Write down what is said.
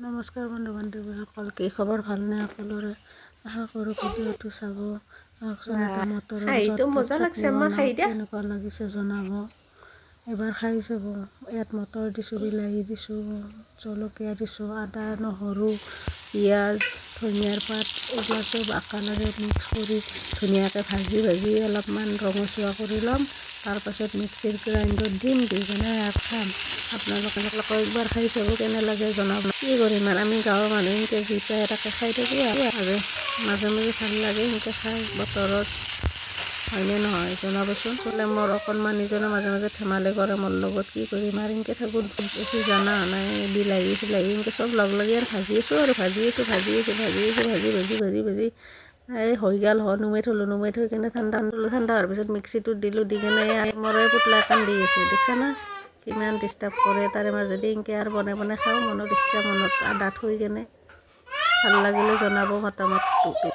নমস্কাৰ বন্ধু বান্ধৱীসকল, কি খবৰ? ভালনে সকলোৰে? আশা কৰোঁ ভিডিঅ'টো চাব। আহকচোন মটৰৰ কেনেকুৱা লাগিছে জনাব। এবাৰ খাই চাব। ইয়াত মটৰ দিছোঁ, বিলাহী দিছোঁ, জলকীয়া দিছোঁ, আদা, নহৰু, পিঁয়াজ, ধনিয়াৰ পাত এইবিলাক চব একেলগে মিক্স কৰি ধুনীয়াকৈ ভাজি অলপমান ৰঙচুৱা কৰি ল'ম। তাৰপাছত মিক্সিৰ গ্ৰাইণ্ডত দিম, দি কিনে ইয়াত খাম। আপোনালোকে একবাৰ খাই চাব, কেনে লাগে জনাব। কি কৰিম আৰু আমি গাঁৱৰ মানুহ এনেকৈ যি পায় তাকে খাই থাকোঁ আৰু মাজে মাজে ভাল লাগে এনেকৈ খাই বতৰত, হয়নে নহয় জনাবচোন। ক'লে মোৰ অকণমান ইজনে মাজে মাজে ধেমালি কৰে মোৰ লগত, কি কৰিম আৰু এনেকৈ থাকোঁ। বেছি জানা নাই, বিলাহী এনেকৈ চব লগ লাগি আৰু ভাজি আছোঁ ভাজি এই হৈ গ'ল নুমাই থৈ কিনে ঠাণ্ডা হোৱাৰ পিছত মিক্সিটোত দিলোঁ, দি কিনে মৰে পুতলা এখন দি আছে, দেখিছা না কিমান ডিষ্টাৰ্ব কৰে। তাৰে মাজেদি এনেকৈ আৰু বনাই খাওঁ, মনত ইচ্ছা মনত আদা থৈ কেনে। ভাল লাগিলে জনাব মতামতটো।